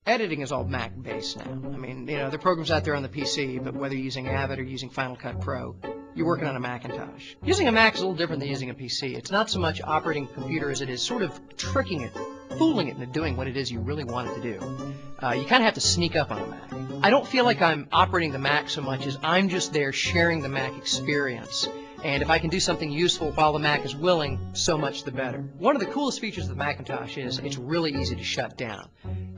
Editing is all Mac-based now. I mean, there are programs out there on the PC, but whether you're using Avid or using Final Cut Pro, you're working on a Macintosh. Using a Mac is a little different than using a PC. It's not so much operating a computer as it is sort of tricking it, fooling it into doing what it is you really want it to do. You kind of have to sneak up on a Mac. I don't feel like I'm operating the Mac so much as I'm just there sharing the Mac experience. And if I can do something useful while the Mac is willing, so much the better. One of the coolest features of the Macintosh is it's really easy to shut down.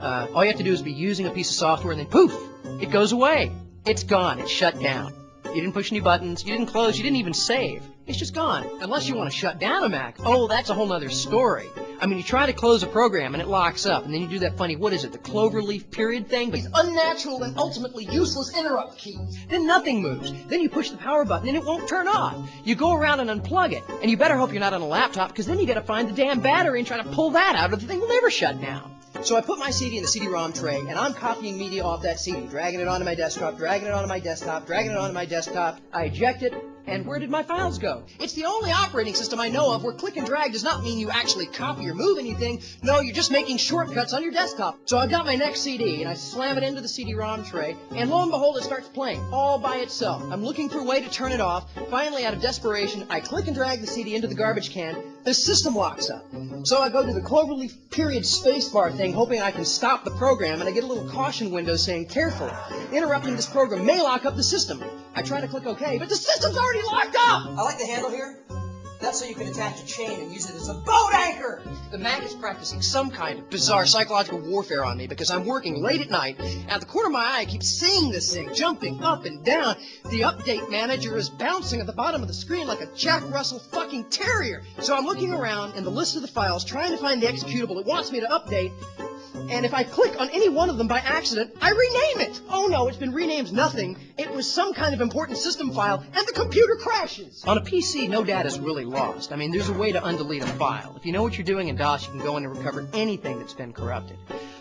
All you have to do is be using a piece of software and then poof, it goes away. It's gone. It's shut down. You didn't push any buttons. You didn't close. You didn't even save. It's just gone. Unless you want to shut down a Mac. Oh, that's a whole other story. I mean, you try to close a program and it locks up, and then you do that funny, what is it, the cloverleaf period thing? These unnatural and ultimately useless interrupt keys. Then nothing moves. Then you push the power button and it won't turn off. You go around and unplug it, and you better hope you're not on a laptop, because then you got to find the damn battery and try to pull that out, or the thing will never shut down. So I put my CD in the CD-ROM tray, and I'm copying media off that CD, dragging it onto my desktop, dragging it onto my desktop, dragging it onto my desktop. I eject it, and where did my files go? It's the only operating system I know of where click and drag does not mean you actually copy or move anything. No, you're just making shortcuts on your desktop. So I've got my next CD, and I slam it into the CD-ROM tray, and lo and behold, it starts playing all by itself. I'm looking for a way to turn it off. Finally, out of desperation, I click and drag the CD into the garbage can. The system locks up. So I go to the cloverleaf period spacebar thing, hoping I can stop the program, and I get a little caution window saying, careful, interrupting this program may lock up the system. I try to click OK, but the system's already locked up! I like the handle here. That's so you can attach a chain and use it as a boat anchor! The Mac is practicing some kind of bizarre psychological warfare on me because I'm working late at night, and at the corner of my eye I keep seeing this thing jumping up and down. The update manager is bouncing at the bottom of the screen like a Jack Russell fucking terrier. So I'm looking around in the list of the files trying to find the executable it wants me to update, and if I click on any one of them by accident, I rename it! Oh no, it's been renamed nothing. It was some kind of important system file, and the computer crashes! On a PC, no data's really lost. I mean, there's a way to undelete a file. If you know what you're doing in DOS, you can go in and recover anything that's been corrupted.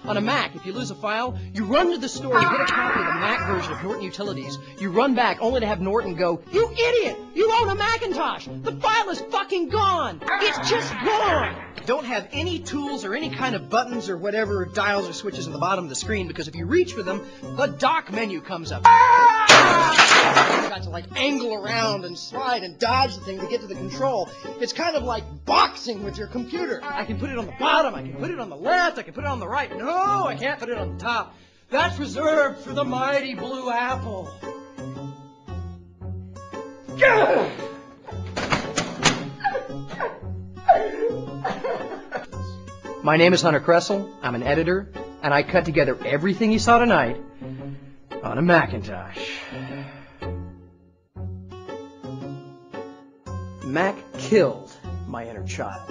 On a Mac, if you lose a file, you run to the store, you get a copy of the Mac version of Norton Utilities, you run back only to have Norton go, "You idiot! You own a Macintosh! The file is fucking gone! It's just gone!" Don't have any tools or any kind of buttons or whatever dials or switches on the bottom of the screen, because if you reach for them, the dock menu comes up. You've got to like angle around and slide and dodge the thing to get to the control. It's kind of like boxing with your computer. I can put it on the bottom, I can put it on the left, I can put it on the right. No, I can't put it on the top. That's reserved for the mighty Blue Apple. My name is Hunter Kressel. I'm an editor, and I cut together everything you saw tonight on a Macintosh. Mac killed my inner child.